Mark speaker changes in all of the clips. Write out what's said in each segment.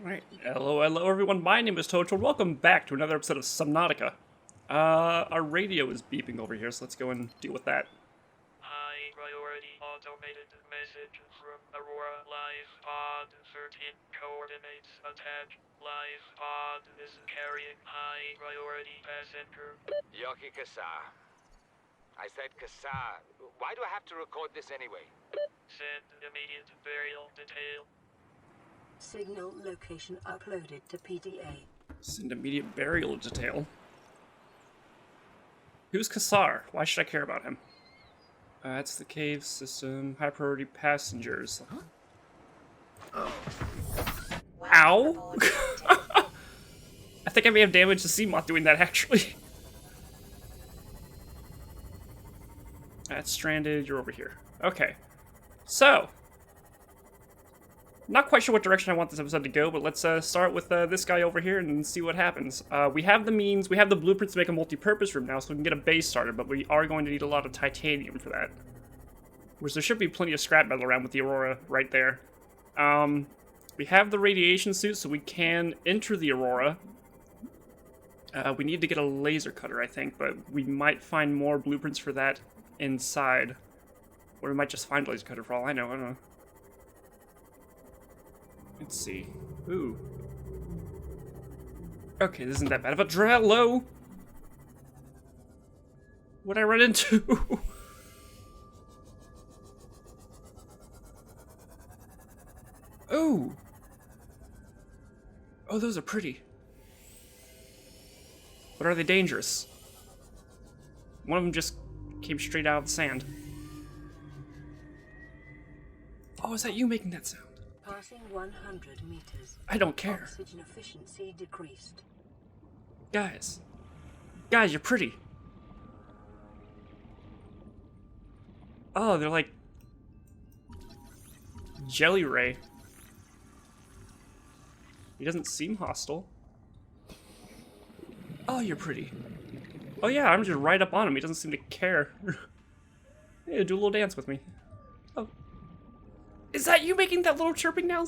Speaker 1: Alright, hello everyone, my name is Tocho, and welcome back to another episode of Subnautica. Our radio is beeping over here, so let's go and deal with that.
Speaker 2: High priority automated message from Aurora Live Pod 13 coordinates attached. Live Pod is carrying high priority passenger.
Speaker 3: Yoki Kassar. I said Kassar. Why do I have to record this anyway?
Speaker 2: Send immediate burial detail.
Speaker 4: Signal location uploaded to PDA.
Speaker 1: Send immediate burial detail. Who's Kassar? Why should I care about him? That's the cave system. High priority passengers. Ow! I think I may have damaged the Seamoth doing that, actually. That's stranded. You're over here. Okay. So, not quite sure what direction I want this episode to go, but let's start with this guy over here and see what happens. We have the means, we have the blueprints to make a multi-purpose room now, so we can get a base started, but we are going to need a lot of titanium for that. Which there should be plenty of scrap metal around with the Aurora right there. We have the radiation suit, so we can enter the Aurora. We need to get a laser cutter, I think, but we might find more blueprints for that inside. Or we might just find a laser cutter for all I know, I don't know. Let's see. Ooh. Okay, this isn't that bad of a Drello. What'd I run into? Oh. Oh, those are pretty. But are they dangerous? One of them just came straight out of the sand. Oh, is that you making that sound?
Speaker 4: Passing 100 meters.
Speaker 1: I don't care.
Speaker 4: Oxygen efficiency decreased.
Speaker 1: Guys. Guys, you're pretty. Oh, they're like Jelly Ray. He doesn't seem hostile. Oh, you're pretty. Oh yeah, I'm just right up on him. He doesn't seem to care. Hey, do a little dance with me. Oh. Is that you making that little chirping now?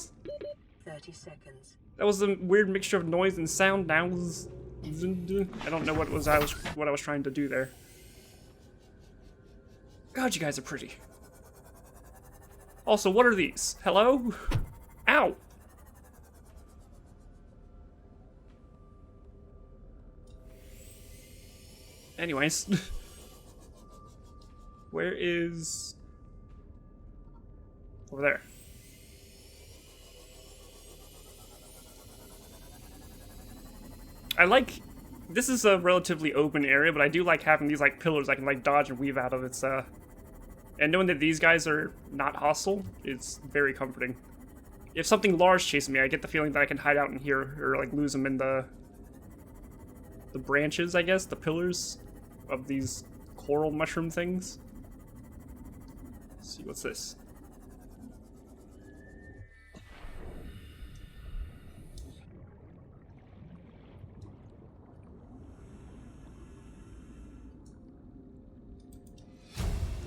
Speaker 4: 30 seconds.
Speaker 1: That was a weird mixture of noise and sound. Now I don't know what I was trying to do there. God, you guys are pretty. Also, what are these? Hello? Ow! Anyways. Where is... Over there. I like... This is a relatively open area, but I do like having these like pillars I can like dodge and weave out of. It's and knowing that these guys are not hostile, it's very comforting. If something large chases me, I get the feeling that I can hide out in here or like lose them in the branches, I guess, the pillars of these coral mushroom things. Let's see, what's this?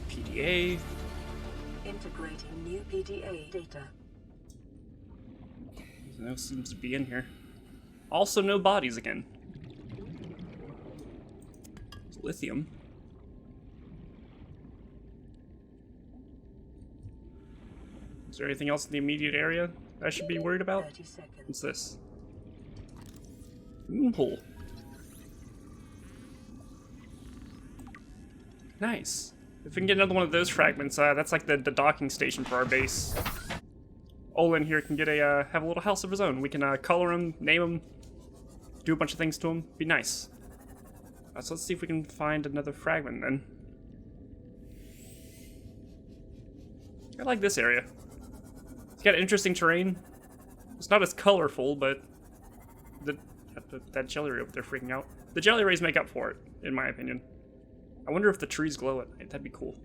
Speaker 1: PDA.
Speaker 4: Integrating new PDA data.
Speaker 1: No seems to be in here. Also, no bodies again. It's lithium. Is there anything else in the immediate area I should be worried about?
Speaker 4: 30 seconds.
Speaker 1: What's this? Moonhole. Nice. If we can get another one of those fragments, that's like the docking station for our base. Olin here can get have a little house of his own. We can color him, name him, do a bunch of things to him. Be nice. So let's see if we can find another fragment then. I like this area. It's got interesting terrain. It's not as colorful, but that jelly ray over there freaking out. The jelly rays make up for it, in my opinion. I wonder if the trees glow at night. That'd be cool.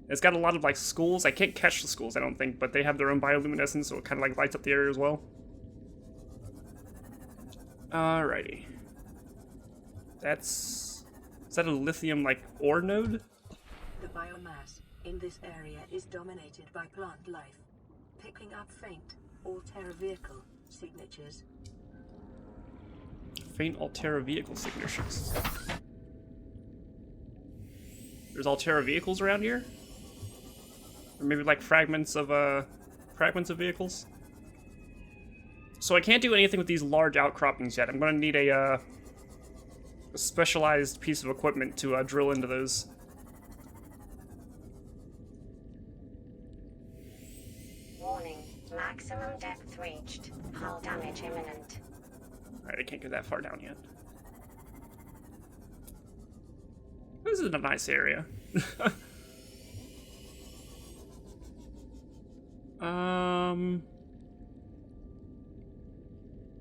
Speaker 1: It's got a lot of like skulls. I can't catch the skulls, I don't think, but they have their own bioluminescence, so it kind of like lights up the area as well. Alrighty. Is that a lithium like ore node?
Speaker 4: The biomass in this area is dominated by plant life. Picking up faint or terra vehicle signatures.
Speaker 1: Faint Altera vehicle signatures. There's Altera vehicles around here? Or maybe like fragments of vehicles? So I can't do anything with these large outcroppings yet. I'm gonna need a specialized piece of equipment to drill into those.
Speaker 5: Warning, maximum depth reached. Hull damage imminent.
Speaker 1: Alright, I can't get that far down yet. This is a nice area.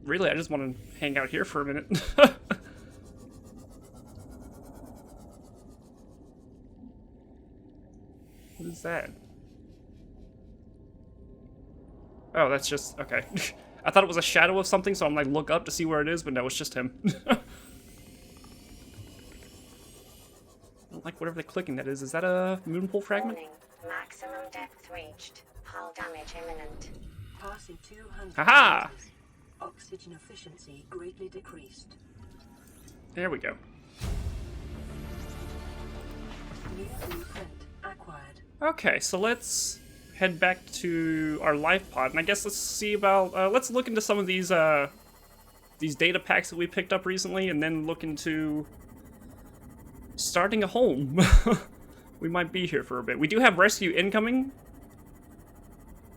Speaker 1: Really, I just want to hang out here for a minute. What is that? Oh, that's just... okay. I thought it was a shadow of something, so I'm like, look up to see where it is, but no, it's just him. I don't like whatever the clicking that is. Is that a moonpool fragment?
Speaker 5: Warning, maximum depth reached. Hull damage imminent.
Speaker 4: Passing 200
Speaker 1: Aha!
Speaker 4: meters. Oxygen efficiency greatly decreased.
Speaker 1: There we go.
Speaker 4: New blueprint acquired.
Speaker 1: Okay, so let's head back to our life pod, and I guess let's see about, let's look into some of these data packs that we picked up recently, and then look into starting a home. We might be here for a bit. We do have rescue incoming,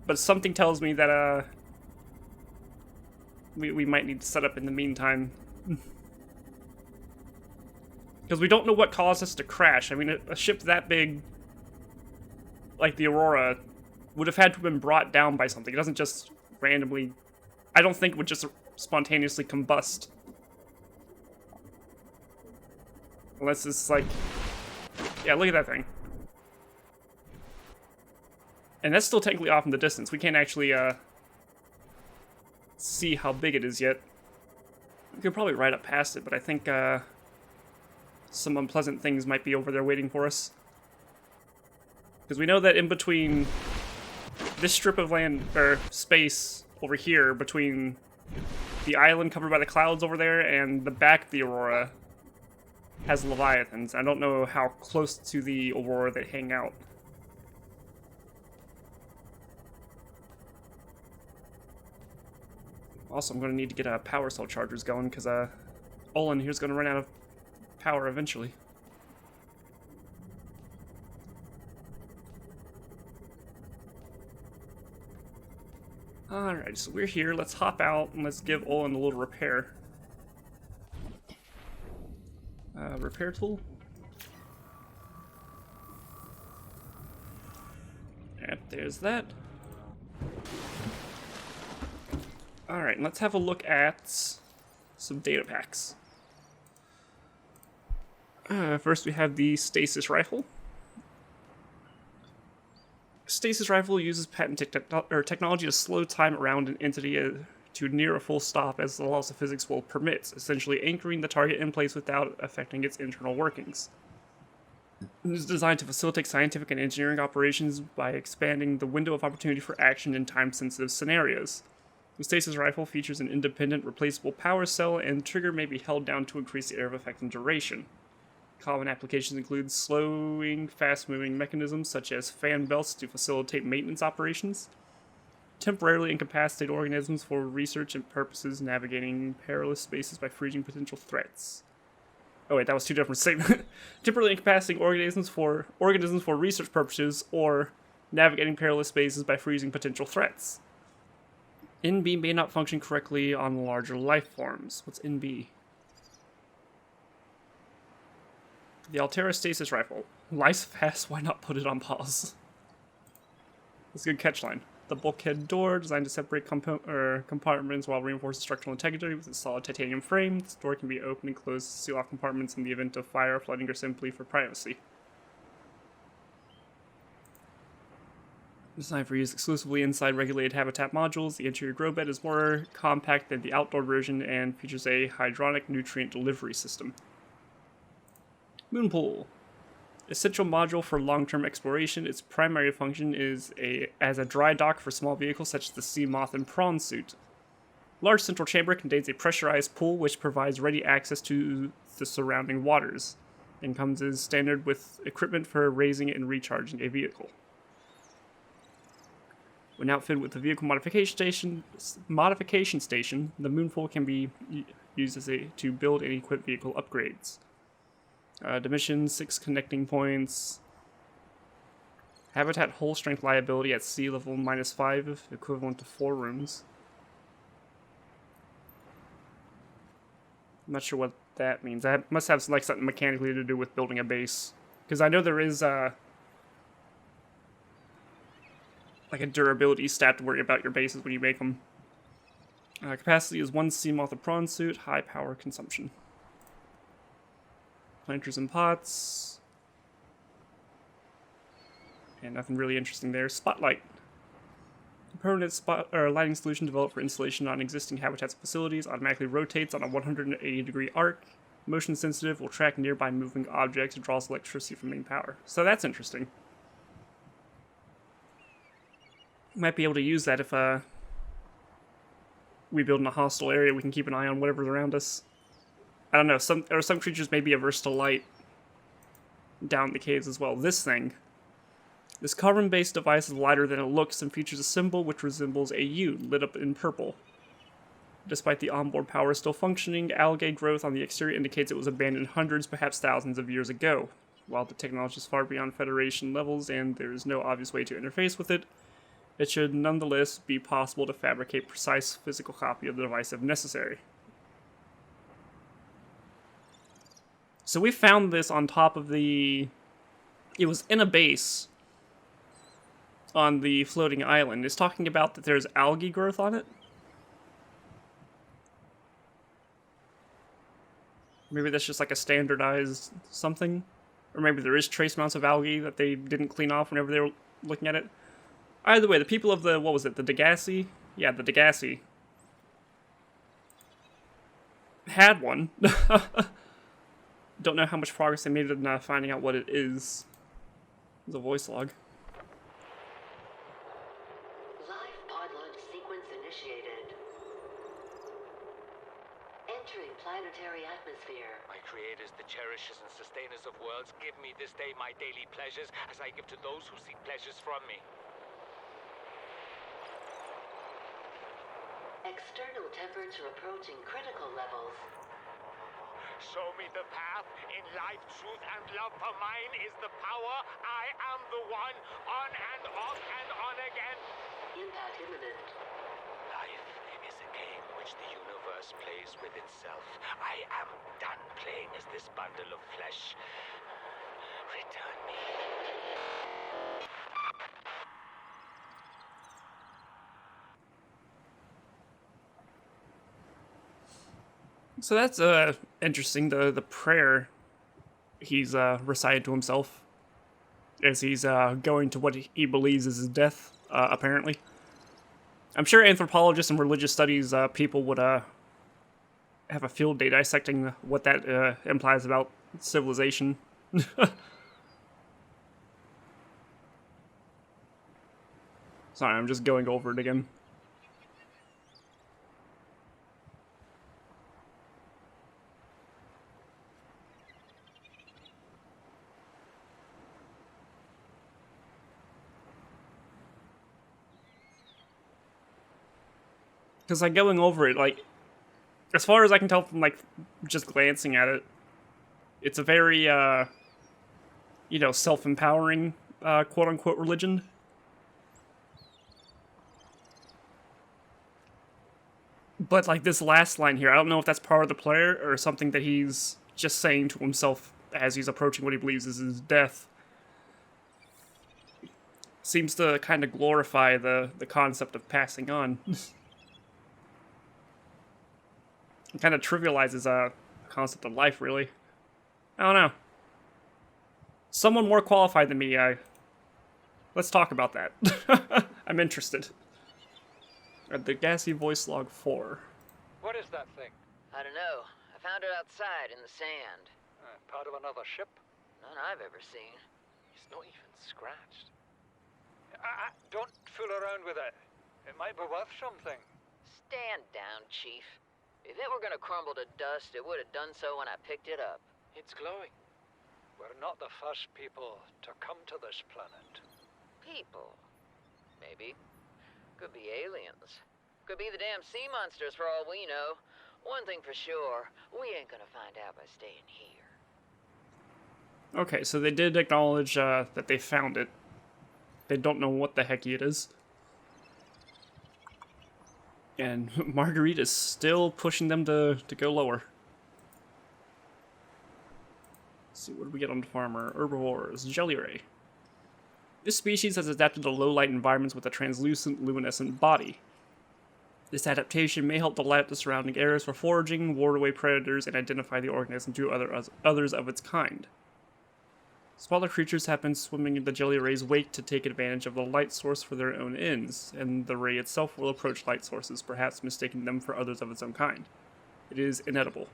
Speaker 1: but something tells me that, we might need to set up in the meantime. Because we don't know what caused us to crash. I mean, a ship that big, like the Aurora, would have had to have been brought down by something. It doesn't just randomly... I don't think it would just spontaneously combust. Unless it's like... yeah, look at that thing. And that's still technically off in the distance. We can't actually, see how big it is yet. We could probably ride up past it, but I think, some unpleasant things might be over there waiting for us. Because we know that in between this strip of land, or space over here, between the island covered by the clouds over there and the back of the Aurora, has Leviathans. I don't know how close to the Aurora they hang out. Also, I'm going to need to get power cell chargers going, because Olin here's going to run out of power eventually. Alright, so we're here. Let's hop out and let's give Olin a little repair. Repair tool? Yep, there's that. Alright, let's have a look at some data packs. First we have the Stasis Rifle. Stasis Rifle uses patented technology to slow time around an entity to near a full stop as the laws of physics will permit, essentially anchoring the target in place without affecting its internal workings. It is designed to facilitate scientific and engineering operations by expanding the window of opportunity for action in time-sensitive scenarios. The Stasis Rifle features an independent, replaceable power cell, and trigger may be held down to increase the area of effect and duration. Common applications include slowing, fast-moving mechanisms such as fan belts to facilitate maintenance operations, temporarily incapacitate organisms for research and purposes, navigating perilous spaces by freezing potential threats. Oh wait, that was two different statements. Temporarily incapacitating organisms for research purposes, or navigating perilous spaces by freezing potential threats. NB may not function correctly on larger life forms. What's NB? The Altera Stasis Rifle. Life's fast, why not put it on pause? That's a good catchline. The bulkhead door, designed to separate compartments while reinforcing structural integrity with a solid titanium frame. This door can be opened and closed to seal off compartments in the event of fire, flooding, or simply for privacy. Designed for use exclusively inside regulated habitat modules, the interior grow bed is more compact than the outdoor version and features a hydronic nutrient delivery system. Moonpool. Essential module for long-term exploration, its primary function is as a dry dock for small vehicles such as the Sea Moth and Prawn suit. Large central chamber contains a pressurized pool which provides ready access to the surrounding waters, and comes as standard with equipment for raising and recharging a vehicle. When outfitted with the vehicle modification station, the moonpool can be used to build and equip vehicle upgrades. Dimensions, 6 connecting points. Habitat hull strength liability at sea level -5, equivalent to 4 rooms. I'm not sure what that means. That must have like something mechanically to do with building a base, because I know there is like a durability stat to worry about your bases when you make them. Capacity is 1 sea moth of prawn suit, high power consumption. Planters and pots. And nothing really interesting there. Spotlight. A permanent lighting solution developed for installation on existing habitats and facilities. Automatically rotates on a 180-degree arc. Motion sensitive, will track nearby moving objects, and draws electricity from main power. So that's interesting. Might be able to use that if we build in a hostile area. We can keep an eye on whatever's around us. I don't know. Some creatures may be averse to light down the caves as well. This carbon-based device is lighter than it looks and features a symbol which resembles a U lit up in purple. Despite the onboard power still functioning, algae growth on the exterior indicates it was abandoned hundreds, perhaps thousands of years ago. While the technology is far beyond Federation levels and there is no obvious way to interface with it, it should nonetheless be possible to fabricate precise physical copy of the device if necessary. So we found this on top of it was in a base on the floating island. It's talking about that there's algae growth on it. Maybe that's just like a standardized something. Or maybe there is trace amounts of algae that they didn't clean off whenever they were looking at it. Either way, the people of the, what was it, the Degassi? Yeah, the Degassi had one. Don't know how much progress they made in finding out what it is. It's a voice log.
Speaker 4: Live pod launch sequence initiated. Entering planetary atmosphere.
Speaker 3: My creators, the cherishers and sustainers of worlds, give me this day my daily pleasures as I give to those who seek pleasures from me.
Speaker 4: External temperature approaching critical levels.
Speaker 3: Show me the path. In life, truth, and love for mine is the power. I am the one. On and off and on again.
Speaker 4: Impact imminent.
Speaker 3: Life is a game which the universe plays with itself. I am done playing as this bundle of flesh. Return me.
Speaker 1: So that's interesting. The prayer he's recited to himself as he's going to what he believes is his death. Apparently, I'm sure anthropologists and religious studies people would have a field day dissecting what that implies about civilization. Sorry, I'm just going over it again. Because, like, going over it, like, as far as I can tell from, like, just glancing at it, it's a very, you know, self-empowering, quote-unquote religion. But, like, this last line here, I don't know if that's part of the prayer or something that he's just saying to himself as he's approaching what he believes is his death. Seems to kind of glorify the concept of passing on. It kind of trivializes the concept of life, really. I don't know. Someone more qualified than me, let's talk about that. I'm interested. The Gassy Voice Log 4.
Speaker 6: What is that thing?
Speaker 7: I don't know. I found it outside in the sand.
Speaker 6: Part of another ship?
Speaker 7: None I've ever seen.
Speaker 6: It's not even scratched. Don't fool around with it. It might be worth something.
Speaker 7: Stand down, Chief. If it were gonna crumble to dust, it would have done so when I picked it up.
Speaker 6: It's glowing. We're not the first people to come to this planet.
Speaker 7: People. Maybe. Could be aliens. Could be the damn sea monsters for all we know. One thing for sure, we ain't gonna find out by staying here.
Speaker 1: Okay, so they did acknowledge that they found it. They don't know what the heck it is. And Marguerite is still pushing them to go lower. Let's see, what do we get on the farmer? Herbivores, jelly ray. This species has adapted to low-light environments with a translucent, luminescent body. This adaptation may help to light up the surrounding areas for foraging, ward away predators, and identify the organism to others of its kind. Smaller creatures have been swimming in the jelly ray's wake to take advantage of the light source for their own ends, and the ray itself will approach light sources, perhaps mistaking them for others of its own kind. It is inedible.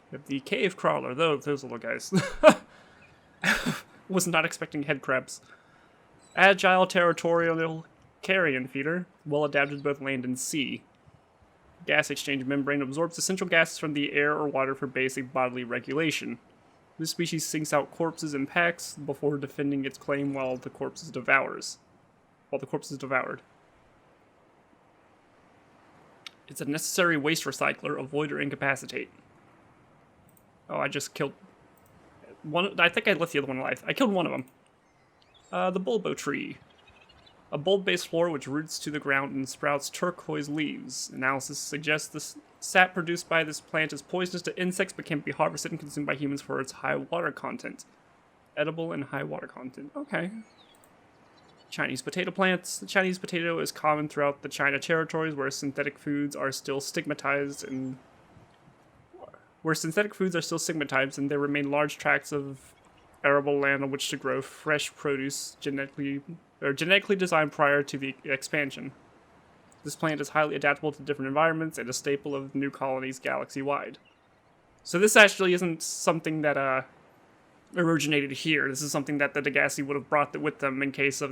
Speaker 1: We have the cave crawler, those little guys. Was not expecting head crabs. Agile, territorial carrion feeder, well adapted to both land and sea. Gas exchange membrane absorbs essential gases from the air or water for basic bodily regulation. This species sinks out corpses in packs before defending its claim while the corpse is devoured. It's a necessary waste recycler, avoid or incapacitate. Oh, I just killed one. I think I left the other one alive. I killed one of them. The bulbo tree. A bulb-based flower which roots to the ground and sprouts turquoise leaves. Analysis suggests the sap produced by this plant is poisonous to insects but can be harvested and consumed by humans for its high water content. Edible and high water content. Okay. Chinese potato plants. The Chinese potato is common throughout the China territories where synthetic foods are still stigmatized and there remain large tracts of arable land on which to grow fresh produce genetically designed prior to the expansion. This plant is highly adaptable to different environments and a staple of new colonies galaxy-wide. So this actually isn't something that originated here. This is something that the Degasi would have brought with them in case of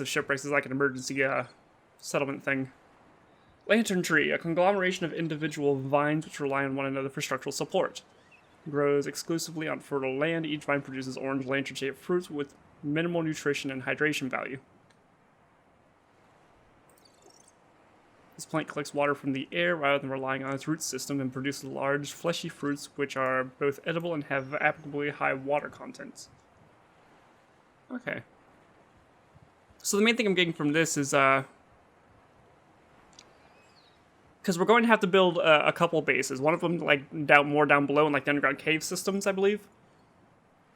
Speaker 1: shipwrecks. Is like an emergency settlement thing. Lantern tree, a conglomeration of individual vines which rely on one another for structural support. Grows exclusively on fertile land. Each vine produces orange lantern-shaped fruits with minimal nutrition and hydration value. This plant collects water from the air rather than relying on its root system and produces large, fleshy fruits which are both edible and have applicably high water content. Okay. So the main thing I'm getting from this is, because we're going to have to build a couple bases. One of them, like, more down below in, like, the underground cave systems, I believe.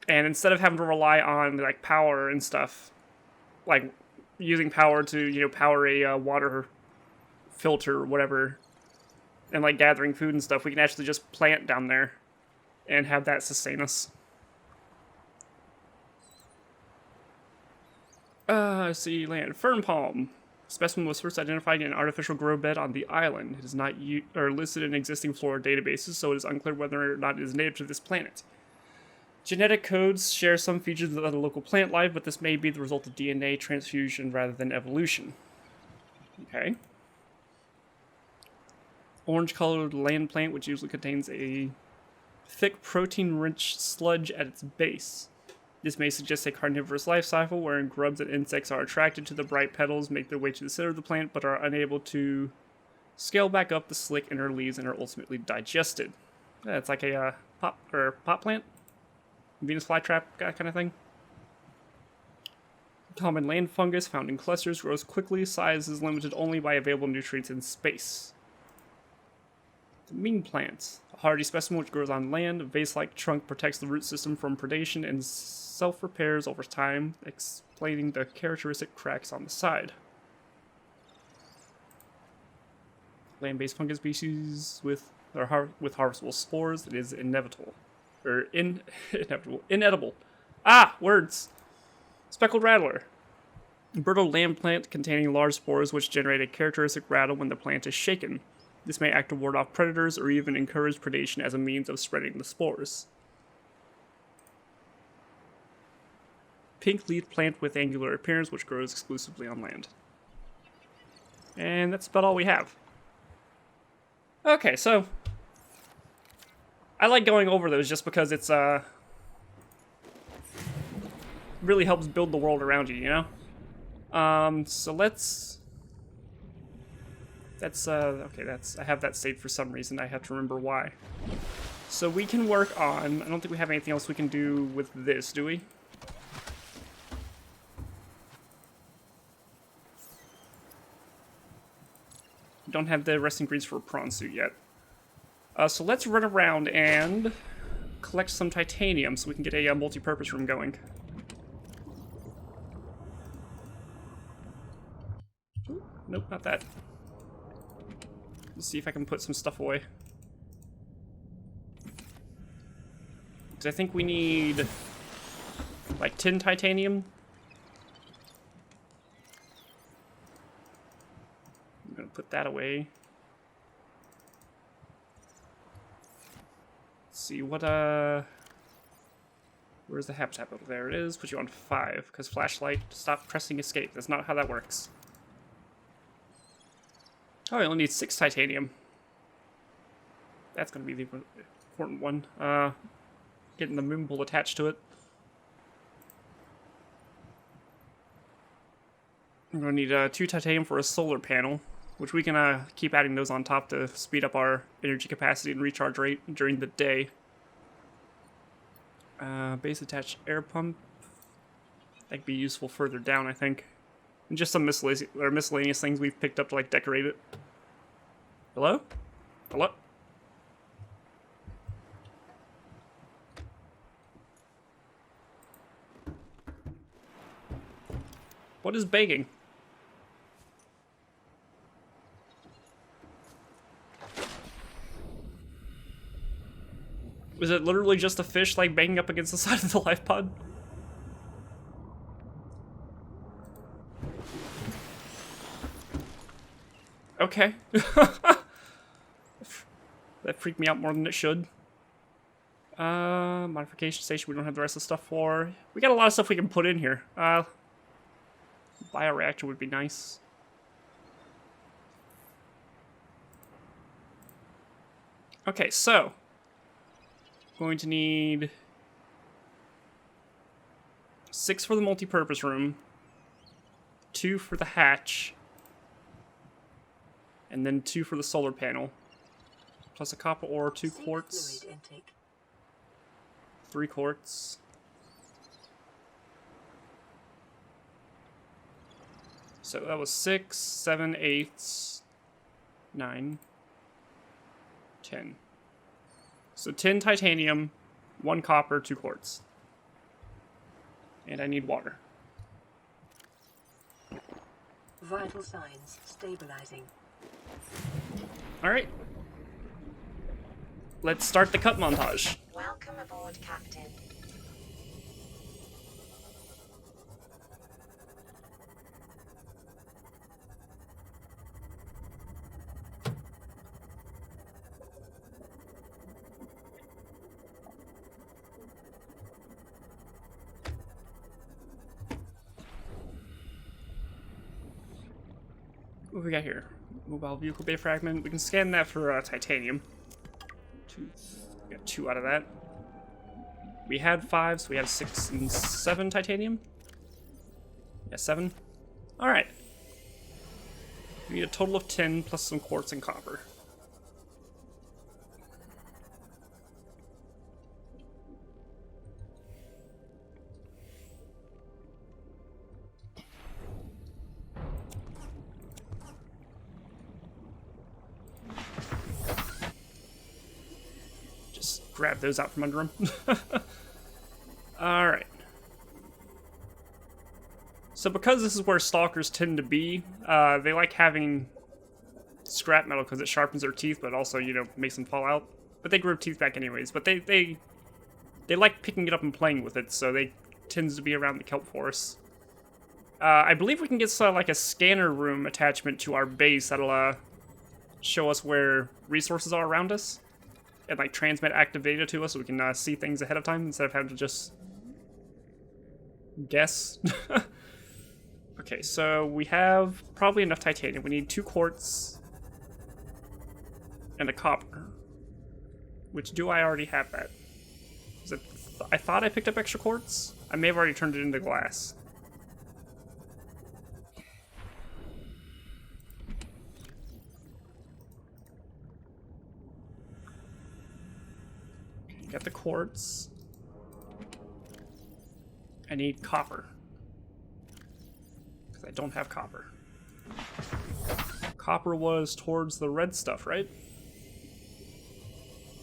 Speaker 1: And instead of having to rely on, like, power and stuff, like, using power to, power a water filter or whatever, and, like, gathering food and stuff, we can actually just plant down there and have that sustain us. See, land. Fern palm. Specimen was first identified in an artificial grow bed on the island. It is not listed in existing flora databases, so it is unclear whether or not it is native to this planet. Genetic codes share some features of the local plant life, but this may be the result of DNA transfusion rather than evolution. Okay. Orange-colored land plant, which usually contains a thick, protein-rich sludge at its base. This may suggest a carnivorous life cycle wherein grubs and insects are attracted to the bright petals, make their way to the center of the plant, but are unable to scale back up the slick inner leaves and are ultimately digested. Yeah, it's like a pot plant? Venus flytrap kind of thing. Common land fungus found in clusters, grows quickly, size is limited only by available nutrients in space. The mean plant. A hardy specimen which grows on land. A vase-like trunk protects the root system from predation and self-repairs over time, explaining the characteristic cracks on the side. Land-based fungus species with harvestable spores. It is inedible. Ah! Words! Speckled rattler. A brittle land plant containing large spores which generate a characteristic rattle when the plant is shaken. This may act to ward off predators or even encourage predation as a means of spreading the spores. pink leaf plant with angular appearance, which grows exclusively on land. And that's about all we have. Okay, so I like going over those just because it's really helps build the world around you, you know? So let's okay, I have that saved for some reason. I have to remember why. So we can work on, I don't think we have anything else we can do with this, do we? We don't have the resting greens for a prawn suit yet. So let's run around and collect some titanium so we can get a multi-purpose room going. Ooh, nope, not that. Let's see if I can put some stuff away. Because I think we need like 10 titanium. I'm gonna put that away. Let's see what where's the habitat? Oh, there it is. Put you on 5 because flashlight. Stop pressing escape. That's not how that works. Oh, I only need 6 titanium. That's gonna be the important one. Getting the moon bowl attached to it. I'm gonna need 2 titanium for a solar panel, which we can keep adding those on top to speed up our energy capacity and recharge rate during the day. Base attached air pump. That could be useful further down, I think. And just some miscellaneous things we've picked up to like decorate it. Hello? Hello? What is begging? Was it literally just a fish like banging up against the side of the life pod? Okay. That freaked me out more than it should. Modification station we don't have the rest of the stuff for. We got a lot of stuff we can put in here. Bioreactor would be nice. Okay, so going to need 6 for the multi-purpose room, 2 for the hatch, and then 2 for the solar panel, plus a copper ore, 2 quartz, 3 quartz. So that was 6, 7, 8, 9, 10. So 10 titanium, 1 copper, 2 quartz. And I need water.
Speaker 4: Vital signs stabilizing.
Speaker 1: Alright. Let's start the cut montage.
Speaker 5: Welcome aboard, Captain.
Speaker 1: What do we got here? Mobile vehicle bay fragment. We can scan that for titanium. We got 2 out of that. We had 5, so we have 6 and 7 titanium. Yeah, 7. Alright. We need a total of 10 plus some quartz and copper. Grab those out from under them. Alright. So because this is where stalkers tend to be, they like having scrap metal because it sharpens their teeth, but also, you know, makes them fall out. But they grow teeth back anyways. But they like picking it up and playing with it, so they tends to be around the kelp forest. I believe we can get like a scanner room attachment to our base that'll show us where resources are around us. And like transmit active data to us so we can see things ahead of time instead of having to just Guess. Okay, so we have probably enough titanium. We need 2 quartz and a copper. Which, do I already have that? Is it, I thought I picked up extra quartz? I may have already turned it into glass. Get the quartz. I need copper. Because I don't have copper. Copper was towards the red stuff, right?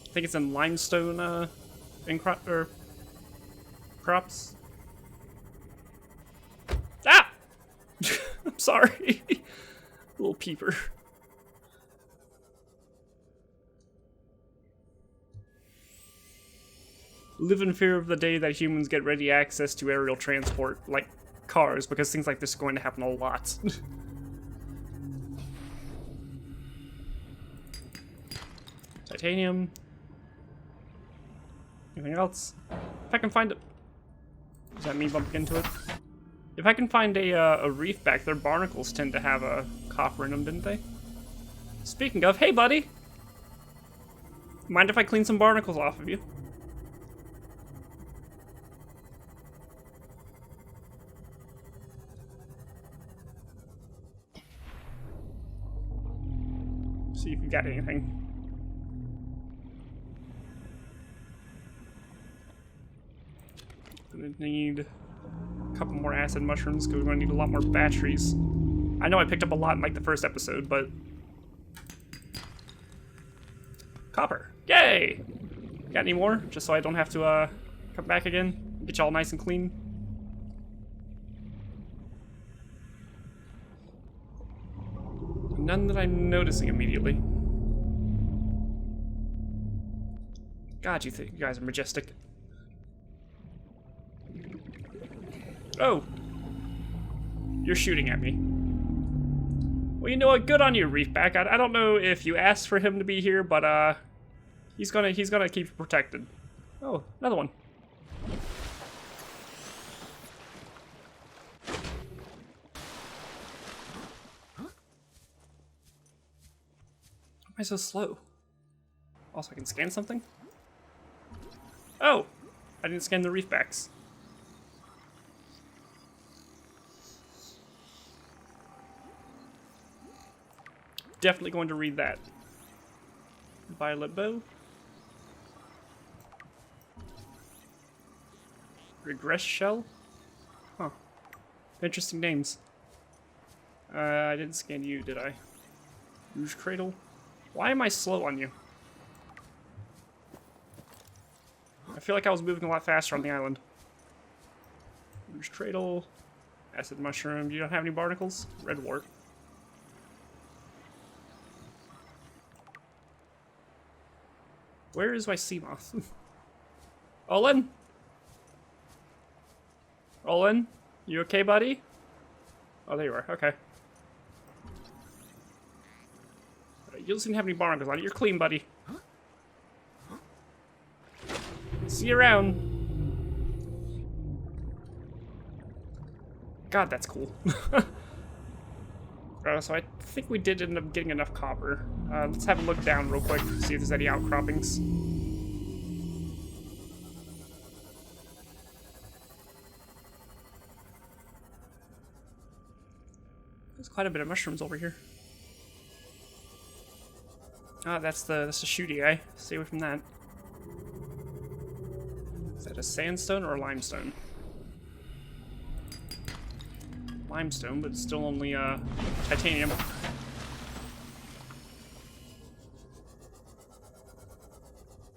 Speaker 1: I think it's in limestone, crops. Ah! I'm sorry. Little peeper. Live in fear of the day that humans get ready access to aerial transport, like cars, because things like this are going to happen a lot. Titanium. Anything else? If I can find it. Does that mean bumping into it? If I can find a reef back there, barnacles tend to have a copper in them, didn't they? Speaking of, hey buddy! Mind if I clean some barnacles off of you? See if you got anything. Gonna need a couple more acid mushrooms because we're gonna need a lot more batteries. I know I picked up a lot in like the first episode, but copper. Yay! Got any more? Just so I don't have to come back again. Get y'all nice and clean. None that I'm noticing immediately. God, you guys are majestic. Oh! You're shooting at me. Well, you know what? Good on you, Reefback. I don't know if you asked for him to be here, but he's gonna keep you protected. Oh, another one. Why am I so slow? Also, I can scan something? Oh! I didn't scan the reefbacks. Definitely going to read that. Violet bow. Regress shell? Huh. Interesting names. I didn't scan you, did I? Rouge cradle? Why am I slow on you? I feel like I was moving a lot faster on the island. Rouge cradle. Acid mushroom. You don't have any barnacles? Red wart. Where is my sea moth? Olin? Olin? You okay, buddy? Oh, there you are. Okay. You don't seem to have any barnacles on it. You're clean, buddy. See you around. God, that's cool. So I think we did end up getting enough copper. Let's have a look down real quick, see if there's any outcroppings. There's quite a bit of mushrooms over here. Ah, that's the shooty guy. Stay away from that. Is that a sandstone or a limestone? Limestone, but it's still only titanium.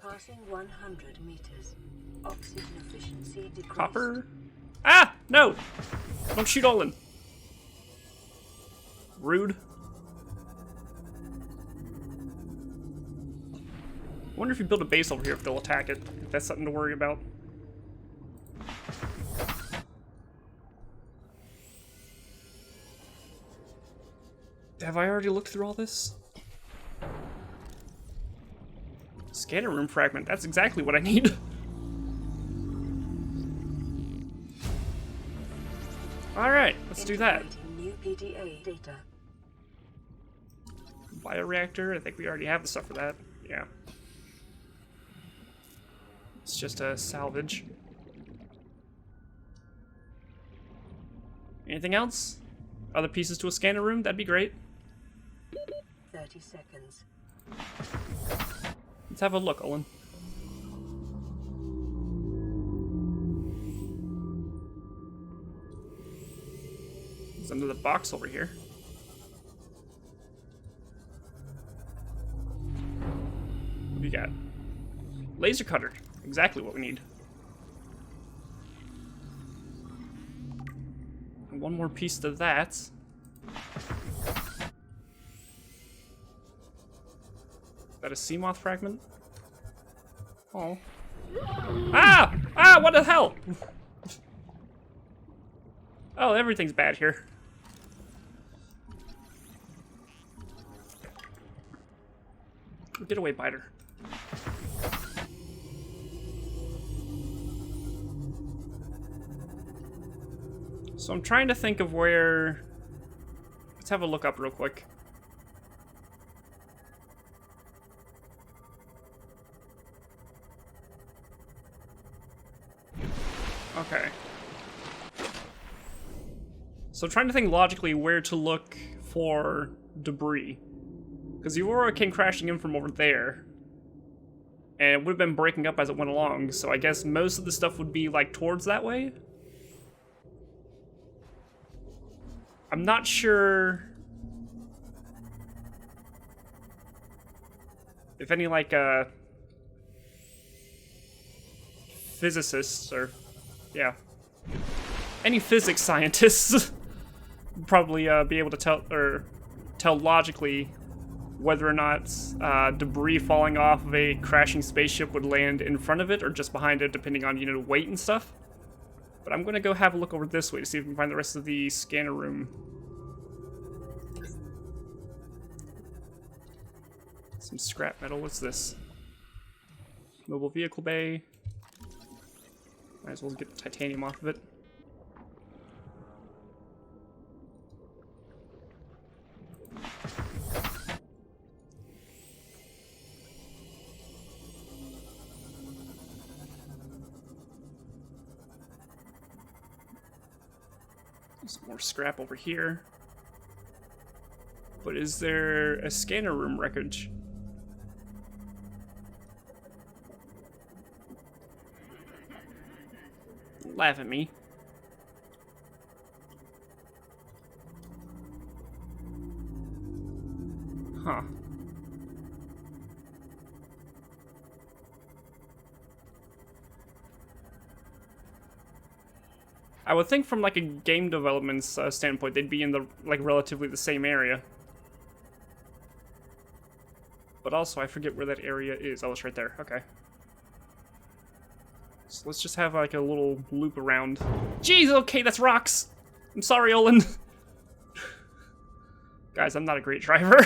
Speaker 4: Passing 100 meters. Oxygen efficiency decreased.
Speaker 1: Copper? Ah! No! Don't shoot Olin. Rude. I wonder if you build a base over here if they'll attack it. If that's something to worry about. Have I already looked through all this? Scanner room fragment. That's exactly what I need. Alright, let's do that.
Speaker 4: Integrating new PDA data.
Speaker 1: Bioreactor, I think we already have the stuff for that. Yeah. It's just a salvage. Anything else? Other pieces to a scanner room? That'd be great.
Speaker 4: 30 seconds.
Speaker 1: Let's have a look, Olin. It's under the box over here. What do you got? Laser cutter. Exactly what we need. And one more piece to that. Is that a sea moth fragment? Oh. Ah! Ah! What the hell? Oh, everything's bad here. Get away, biter. So I'm trying to think of where... Let's have a look up real quick. Okay. So I'm trying to think logically where to look for debris. Because the Aurora came crashing in from over there. And it would have been breaking up as it went along, so I guess most of the stuff would be, like, towards that way? I'm not sure if any, like, physicists, or, yeah, any physics scientists would probably be able to tell logically whether or not debris falling off of a crashing spaceship would land in front of it or just behind it, depending on, you know, weight and stuff. But I'm gonna go have a look over this way to see if we can find the rest of the scanner room. Some scrap metal, what's this? Mobile vehicle bay. Might as well get the titanium off of it. Some more scrap over here. But is there a scanner room wreckage? Laugh at me. Huh. I would think from like a game development's standpoint, they'd be in the like relatively the same area. But also, I forget where that area is. Oh, it's right there. Okay. So let's just have like a little loop around. Jeez, okay, that's rocks. I'm sorry, Olin. Guys, I'm not a great driver.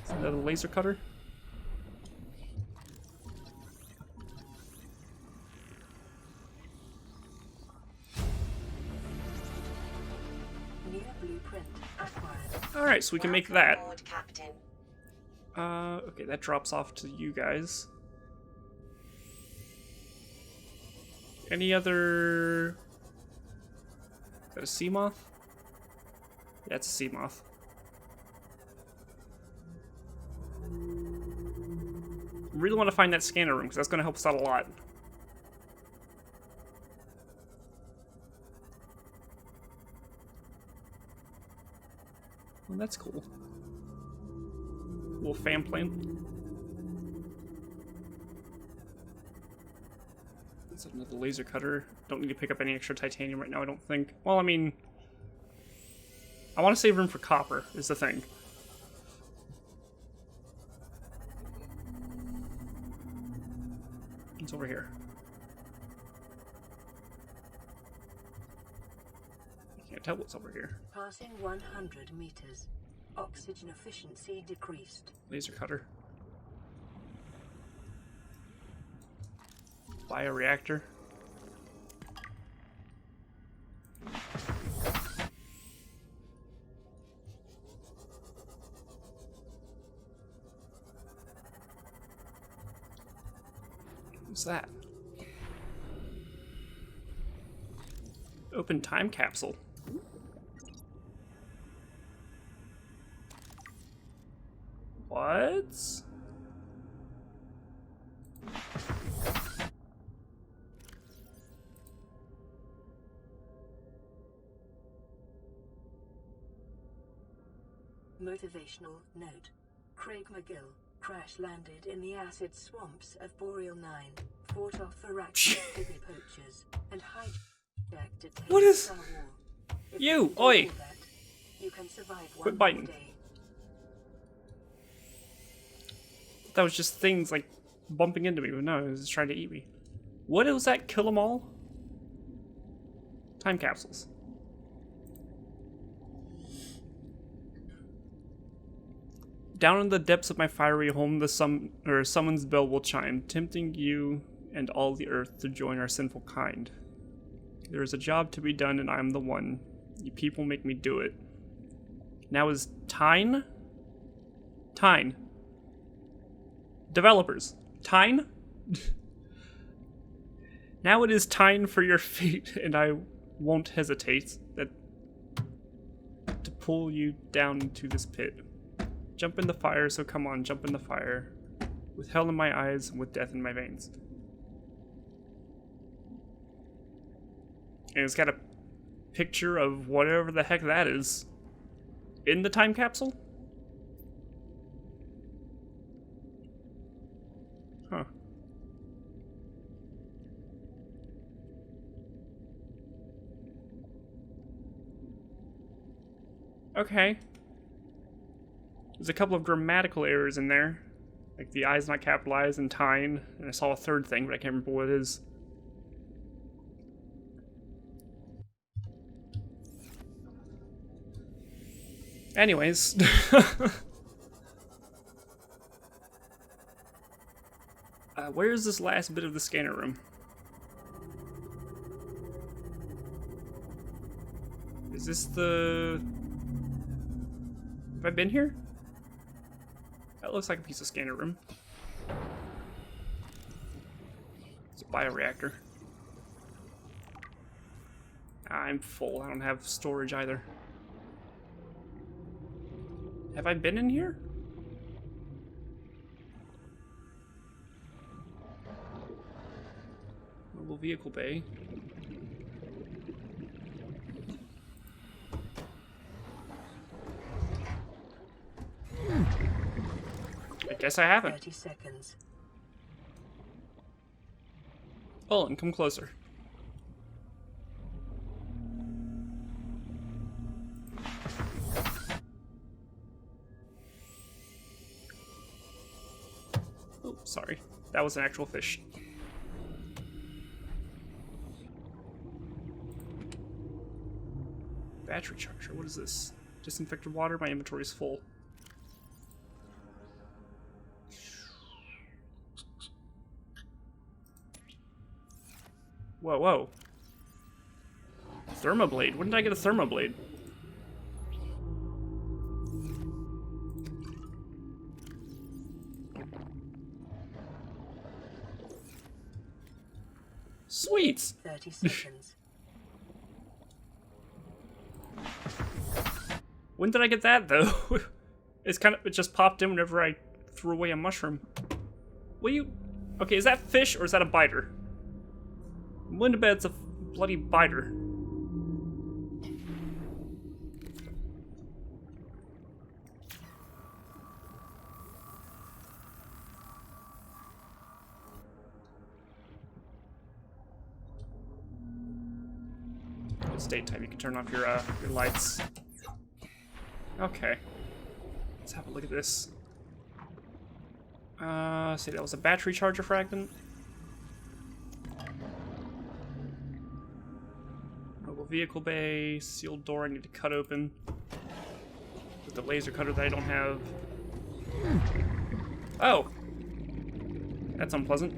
Speaker 1: Is that a laser cutter?
Speaker 4: New blueprint acquired.
Speaker 1: Alright, so we can make that.
Speaker 5: Welcome aboard, Captain.
Speaker 1: Okay, that drops off to you guys. Any other... Is that a sea moth? Yeah, it's a sea moth. Really want to find that scanner room, because that's going to help us out a lot. Well, that's cool. Little fan plant. That's another laser cutter. Don't need to pick up any extra titanium right now, I don't think. Well, I mean... I want to save room for copper, is the thing. It's over here. I can't tell what's over here.
Speaker 4: Passing 100 meters. Oxygen efficiency decreased.
Speaker 1: Laser cutter. Bioreactor. What's that? Open time capsule. What?
Speaker 4: Motivational note. Craig McGill crash-landed in the acid swamps of Boreal 9, fought off Iraqi pygmy poachers, and hijacked a
Speaker 1: What is-
Speaker 4: Star War. If
Speaker 1: You,
Speaker 4: can do
Speaker 1: oi.
Speaker 4: all that, you can survive
Speaker 1: Quit
Speaker 4: one
Speaker 1: biting.
Speaker 4: more day.
Speaker 1: That was just things like bumping into me, but no, it was just trying to eat me. What was that? Kill 'em all? Time capsules. Down in the depths of my fiery home, the summons bell will chime, tempting you and all the earth to join our sinful kind. There is a job to be done, and I am the one. You people make me do it. Now is Tyne? Tyne. Developers. Tyne? Now it is time for your fate, and I won't hesitate to pull you down into this pit. Jump in the fire, so come on, jump in the fire. With hell in my eyes and with death in my veins. And it's got a picture of whatever the heck that is in the time capsule? Huh. Okay. There's a couple of grammatical errors in there. Like the I's not capitalized and Tyne. And I saw a third thing, but I can't remember what it is. Anyways. Where is this last bit of the scanner room? Is this the... Have I been here? That looks like a piece of scanner room. It's a bioreactor. I'm full. I don't have storage either. Have I been in here? Mobile vehicle bay. I guess I haven't.
Speaker 4: 30 seconds.
Speaker 1: Oh, and come closer. Oh, sorry. That was an actual fish. Battery charger. What is this? Disinfected water. My inventory is full. Whoa, whoa. Thermoblade. When did I get a thermoblade? Sweet.
Speaker 4: 30 seconds.
Speaker 1: When did I get that though? It just popped in whenever I threw away a mushroom. Will you? Okay, is that fish or is that a biter? I'm willing to bet it's a bloody biter. It's daytime. You can turn off your lights. Okay. Let's have a look at this. See, that was a battery charger fragment. Mobile vehicle bay, sealed door I need to cut open. With the laser cutter that I don't have. Oh! That's unpleasant.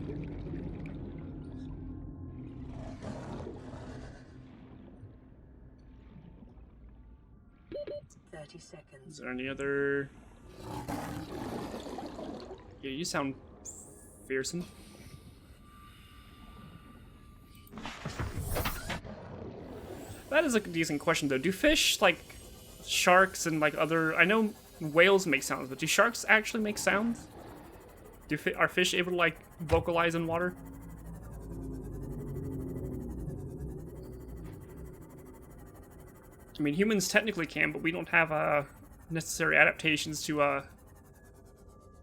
Speaker 4: 30 seconds.
Speaker 1: Is there any other... Yeah, you sound fearsome. That is a decent question, though. Do fish, like sharks and like other... I know whales make sounds, but do sharks actually make sounds? Are fish able to like vocalize in water? I mean, humans technically can, but we don't have necessary adaptations to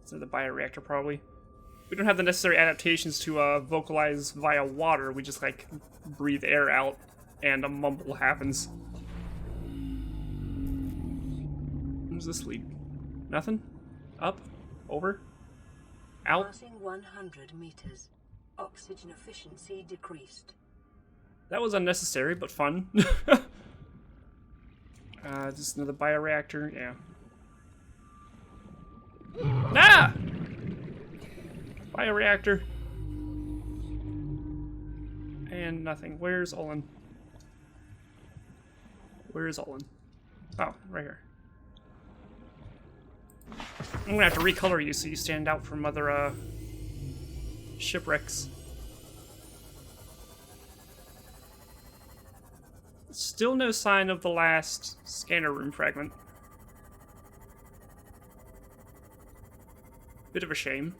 Speaker 1: it's the bioreactor probably. We don't have the necessary adaptations to vocalize via water. We just like breathe air out and a mumble happens. What does this lead? Nothing? Up? Over? Out?
Speaker 4: Passing 100 meters. Oxygen efficiency decreased.
Speaker 1: That was unnecessary, but fun. Just another bioreactor, yeah. Ah! Bioreactor. And nothing. Where's Olin? Where's Olin? Oh, right here. I'm gonna have to recolor you so you stand out from other, shipwrecks. Still no sign of the last scanner room fragment. Bit of a shame.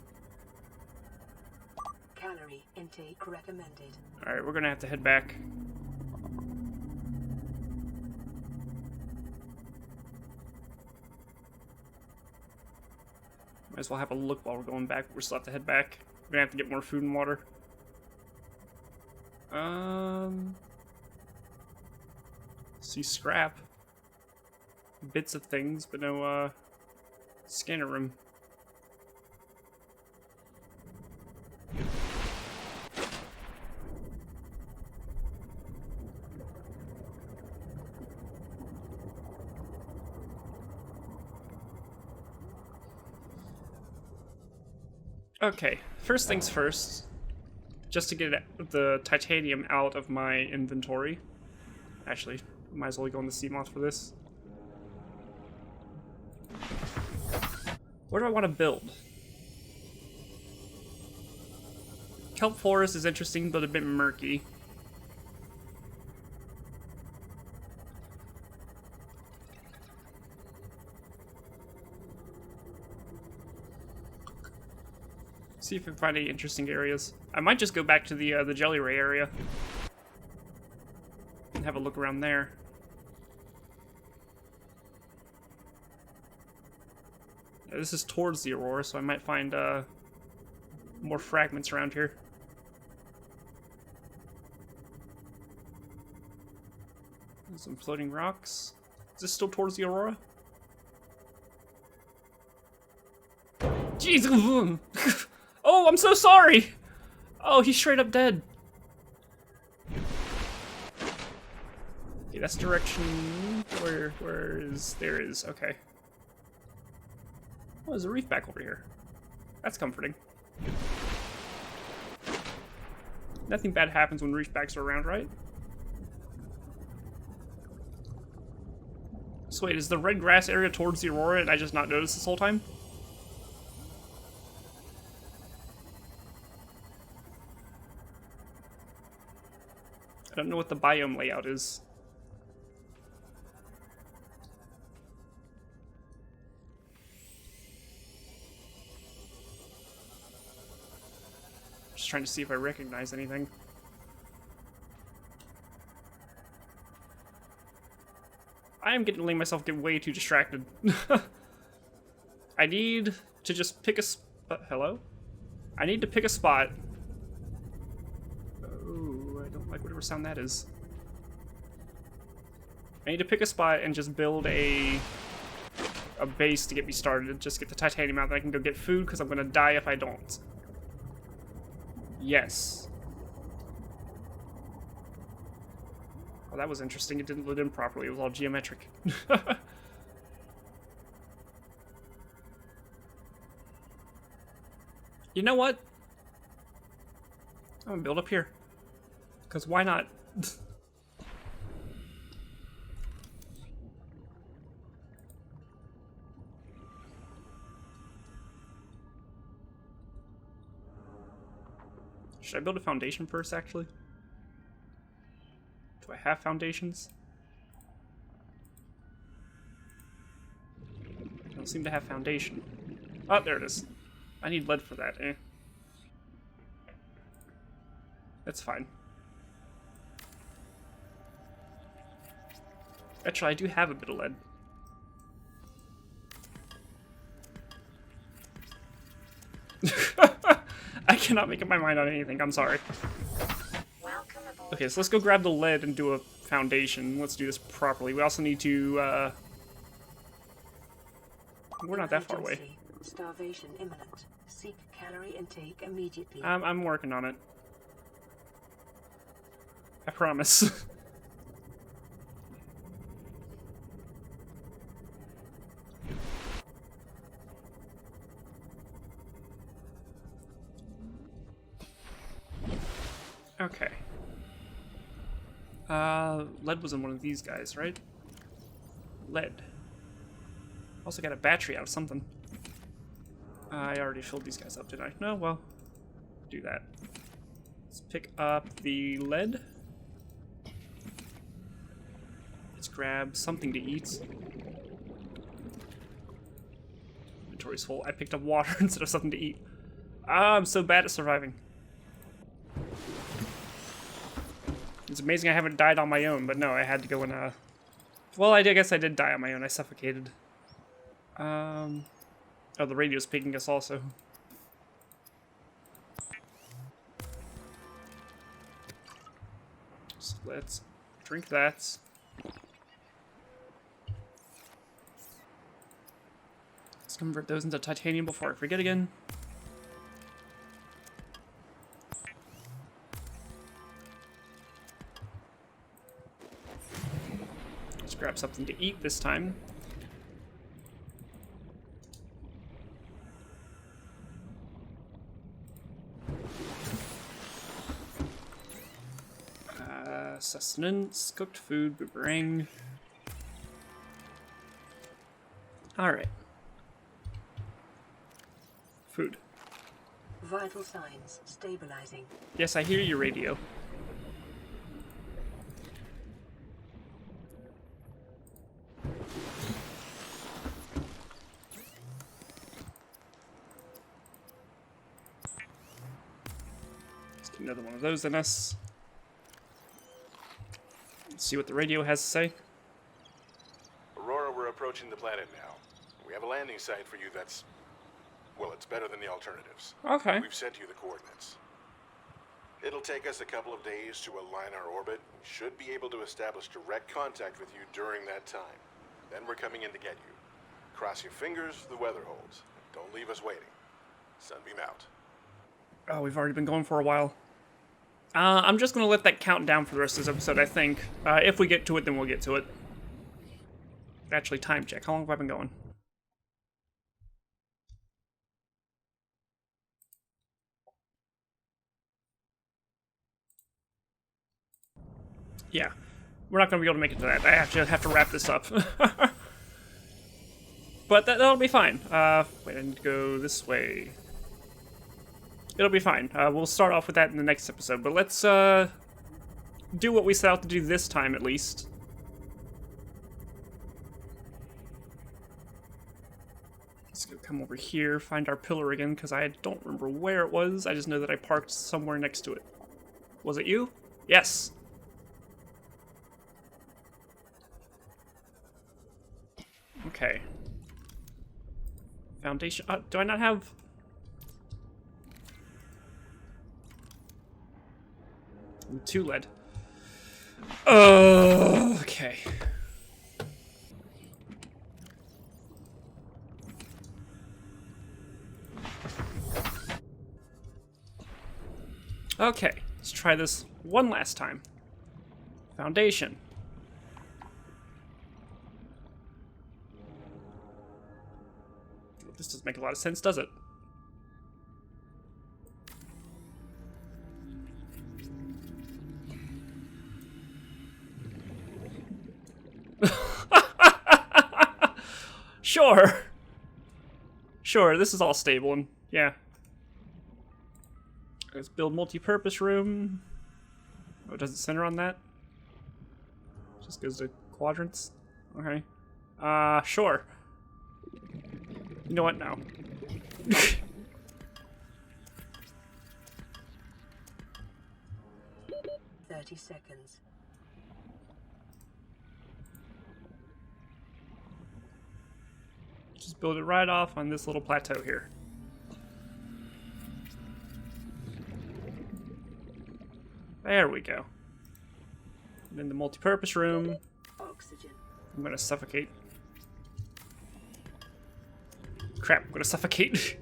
Speaker 4: Calorie intake recommended.
Speaker 1: Alright, we're gonna have to head back. Might as well have a look while we're going back. We're still have to head back. We're gonna have to get more food and water. See scrap. Bits of things, but no, scanner room. Okay, first things first, just to get the titanium out of my inventory. Actually, might as well go on the sea moth for this. Where do I want to build? Kelp forest is interesting, but a bit murky. See if I can find any interesting areas. I might just go back to the jelly ray area and have a look around there. Now, this is towards the Aurora, so I might find more fragments around here. There's some floating rocks. Is this still towards the Aurora? Jeez! Oh, I'm so sorry! Oh, he's straight up dead. Okay, that's direction... Where is... There is, okay. Oh, there's a reef back over here. That's comforting. Nothing bad happens when reef backs are around, right? So wait, is the red grass area towards the Aurora and I just not noticed this whole time? I don't know what the biome layout is. Just trying to see if I recognize anything. I am letting myself get way too distracted. I need to just pick a hello? I need to pick a spot. Oh, I don't like whatever sound that is. I need to pick a spot and just build a base to get me started. Just get the titanium out, then I can go get food because I'm gonna die if I don't. Yes. Oh, that was interesting. It didn't load in properly. It was all geometric. You know what? I'm gonna build up here. Because why not? Should I build a foundation first, actually? Do I have foundations? I don't seem to have foundation. Oh, there it is. I need lead for that, eh? That's fine. Actually, I do have a bit of lead. I cannot make up my mind on anything, I'm sorry.
Speaker 5: Welcome aboard.
Speaker 1: Okay, so let's go grab the lead and do a foundation. Let's do this properly. We also need to, we're not that far away.
Speaker 4: Emergency. Starvation imminent. Seek calorie intake immediately.
Speaker 1: I'm working on it. I promise. Okay. Lead was in one of these guys, right? Lead. Also got a battery out of something. I already filled these guys up, didn't I? No, well, do that. Let's pick up the lead. Let's grab something to eat. Inventory's full. I picked up water instead of something to eat. Ah, I'm so bad at surviving. It's amazing I haven't died on my own, but no, I had to go in a... Well, I guess I did die on my own. I suffocated. Oh, the radio's pinging us also. So let's drink that. Let's convert those into titanium before I forget again. Let's grab something to eat this time. Sustenance, cooked food, boomerang. Alright. Food.
Speaker 4: Vital signs stabilizing.
Speaker 1: Yes, I hear you, radio. Let's get another one of those in us. See what the radio has to say.
Speaker 8: Aurora, we're approaching the planet now. We have a landing site for you that's... well, it's better than the alternatives.
Speaker 1: Okay.
Speaker 8: We've sent you the coordinates. It'll take us a couple of days to align our orbit. We should be able to establish direct contact with you during that time. Then we're coming in to get you. Cross your fingers, the weather holds. Don't leave us waiting. Sunbeam out.
Speaker 1: Oh, we've already been going for a while. I'm just going to let that count down for the rest of this episode, I think. If we get to it, then we'll get to it. Actually, time check. How long have I been going? Yeah. We're not going to be able to make it to that. I actually have to wrap this up. But that'll be fine. Wait, I need to go this way. It'll be fine. We'll start off with that in the next episode, but let's do what we set out to do this time, at least. Let's go come over here, find our pillar again, because I don't remember where it was. I just know that I parked somewhere next to it. Was it you? Yes! Okay. Foundation... do I not have... Two lead. Okay. Okay, let's try this one last time. Foundation. This doesn't make a lot of sense, does it? Sure. Sure, this is all stable and yeah. Let's build multi-purpose room. Oh, does it center on that? Just goes to quadrants. Okay. Sure. You know what? No.
Speaker 4: 30 seconds.
Speaker 1: Just build it right off on this little plateau here. There we go. And then the multi-purpose room.
Speaker 4: Oxygen.
Speaker 1: I'm gonna suffocate. Crap, I'm gonna suffocate.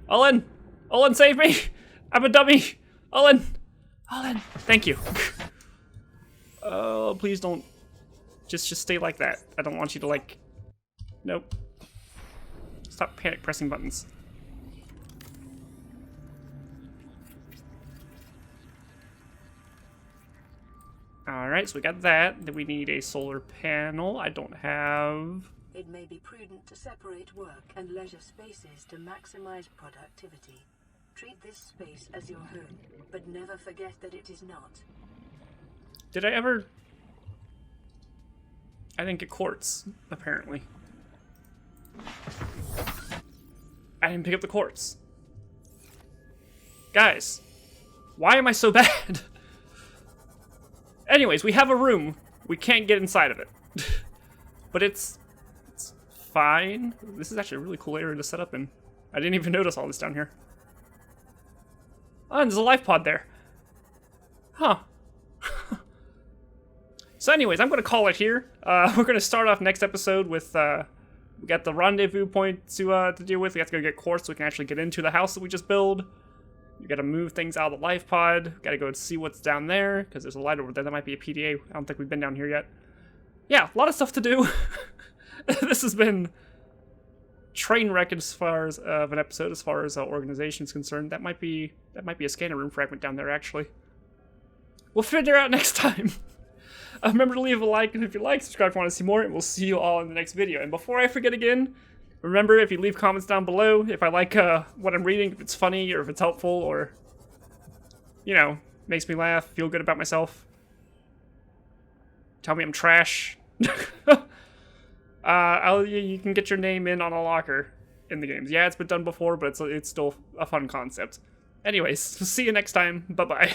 Speaker 1: Olin! Olin, save me! I'm a dummy! Olin! Olin! Thank you. Oh, please don't. Just stay like that. I don't want you to, like... Nope. Stop panic pressing buttons. Alright, so we got that. Then we need a solar panel. I don't have...
Speaker 4: It may be prudent to separate work and leisure spaces to maximize productivity. Treat this space as your home, but never forget that it is not.
Speaker 1: Did I ever... I didn't get quartz, apparently. I didn't pick up the quartz. Guys, why am I so bad? Anyways, we have a room. We can't get inside of it. But it's fine. This is actually a really cool area to set up in. I didn't even notice all this down here. Oh, and there's a life pod there. Huh. So anyways, I'm going to call it here. We're going to start off next episode with... we got the rendezvous point to deal with. We have to go get quartz so we can actually get into the house that we just built. We got to move things out of the life pod. Got to go see what's down there, because there's a light over there. That might be a PDA. I don't think we've been down here yet. Yeah, a lot of stuff to do. This has been train wreck as far as of an episode, as far as organization is concerned. That might be a scanner room fragment down there, actually. We'll figure out next time. Remember to leave a like, and if you like, subscribe if you want to see more, and we'll see you all in the next video. And before I forget again, remember, if you leave comments down below, if I like what I'm reading, if it's funny, or if it's helpful, or, you know, makes me laugh, feel good about myself, tell me I'm trash, you can get your name in on a locker in the games. Yeah, it's been done before, but it's still a fun concept. Anyways, see you next time. Bye-bye.